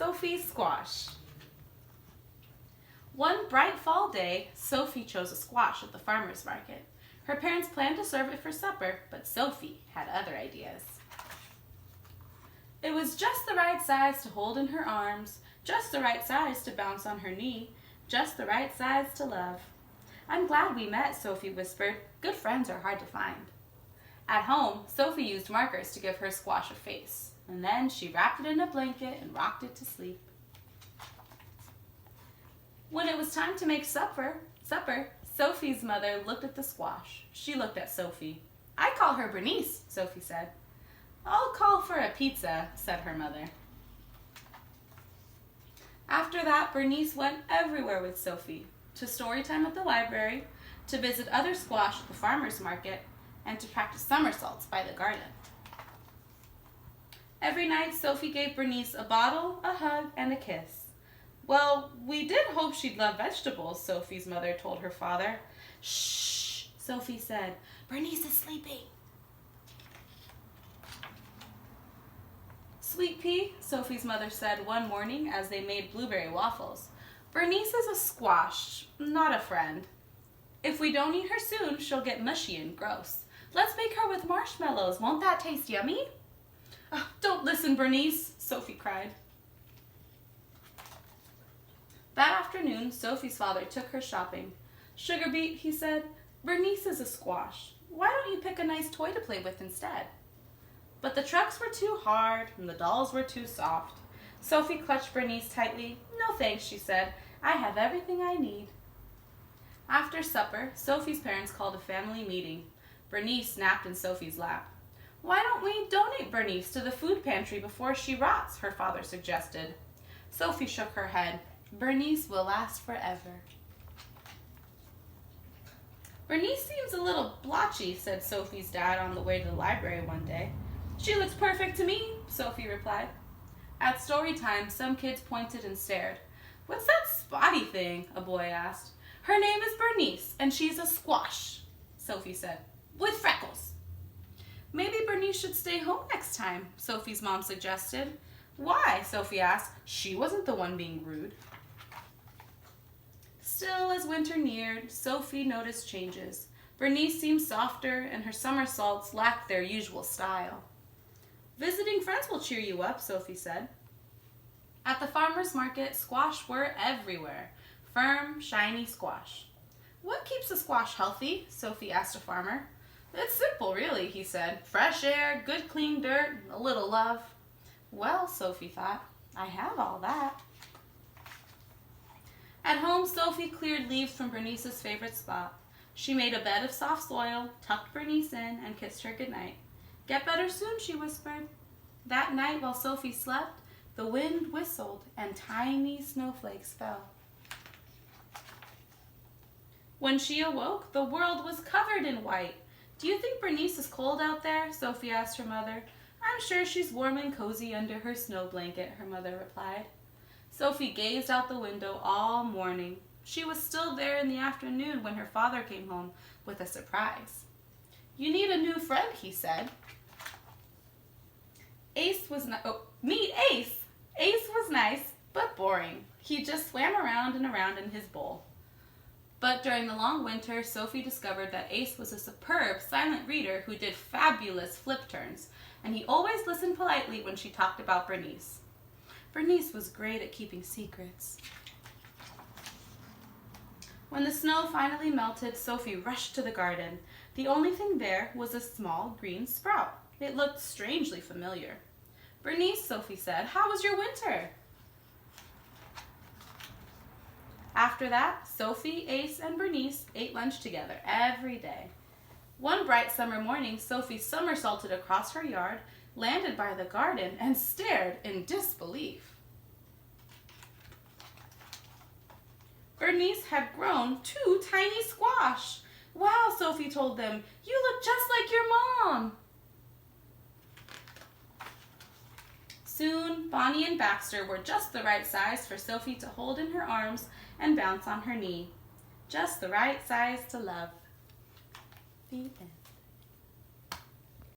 Sophie's squash. One bright fall day, Sophie chose a squash at the farmer's market. Her parents planned to serve it for supper, but Sophie had other ideas. It was just the right size to hold in her arms, just the right size to bounce on her knee, just the right size to love. "I'm glad we met," Sophie whispered. "Good friends are hard to find." At home, Sophie used markers to give her squash a face, and then she wrapped it in a blanket and rocked it to sleep. When it was time to make supper, Sophie's mother looked at the squash. She looked at Sophie. "I call her Bernice," Sophie said. "I'll call for a pizza," said her mother. After that, Bernice went everywhere with Sophie, to story time at the library, to visit other squash at the farmer's market, and to practice somersaults by the garden. Every night, Sophie gave Bernice a bottle, a hug, and a kiss. "Well, we did hope she'd love vegetables," Sophie's mother told her father. "Shh," Sophie said. "Bernice is sleeping." "Sweet pea," Sophie's mother said one morning as they made blueberry waffles. "Bernice is a squash, not a friend. If we don't eat her soon, she'll get mushy and gross. Let's bake her with marshmallows. Won't that taste yummy?" "Oh, don't listen, Bernice," Sophie cried. That afternoon, Sophie's father took her shopping. "Sugar beet," he said, "Bernice is a squash. Why don't you pick a nice toy to play with instead?" But the trucks were too hard and the dolls were too soft. Sophie clutched Bernice tightly. "No thanks," she said. "I have everything I need." After supper, Sophie's parents called a family meeting. Bernice napped in Sophie's lap. "Why don't we donate Bernice to the food pantry before she rots?" her father suggested. Sophie shook her head. "Bernice will last forever." "Bernice seems a little blotchy," said Sophie's dad on the way to the library one day. "She looks perfect to me," Sophie replied. At story time, some kids pointed and stared. "What's that spotty thing?" a boy asked. "Her name is Bernice, and she's a squash," Sophie said, "with freckles." "Maybe Bernice should stay home next time," Sophie's mom suggested. "Why?" Sophie asked. She wasn't the one being rude. Still, as winter neared, Sophie noticed changes. Bernice seemed softer, and her somersaults lacked their usual style. "Visiting friends will cheer you up," Sophie said. At the farmer's market, squash were everywhere. Firm, shiny squash. "What keeps a squash healthy?" Sophie asked a farmer. "It's simple, really," he said. "Fresh air, good clean dirt, a little love." Well, Sophie thought, I have all that. At home, Sophie cleared leaves from Bernice's favorite spot. She made a bed of soft soil, tucked Bernice in, and kissed her goodnight. "Get better soon," she whispered. That night, while Sophie slept, the wind whistled and tiny snowflakes fell. When she awoke, the world was covered in white. "Do you think Bernice is cold out there?" Sophie asked her mother. "I'm sure she's warm and cozy under her snow blanket," her mother replied. Sophie gazed out the window all morning. She was still there in the afternoon when her father came home with a surprise. "You need a new friend," he said. Meet Ace. Ace was nice, but boring. He just swam around and around in his bowl. But during the long winter, Sophie discovered that Ace was a superb silent reader who did fabulous flip turns, and he always listened politely when she talked about Bernice. Bernice was great at keeping secrets. When the snow finally melted, Sophie rushed to the garden. The only thing there was a small green sprout. It looked strangely familiar. "Bernice," Sophie said, "how was your winter?" After that, Sophie, Ace, and Bernice ate lunch together every day. One bright summer morning, Sophie somersaulted across her yard, landed by the garden, and stared in disbelief. Bernice had grown 2 tiny squash. "Wow," Sophie told them, "you look just like your mom." Soon, Bonnie and Baxter were just the right size for Sophie to hold in her arms and bounce on her knee. Just the right size to love. The end.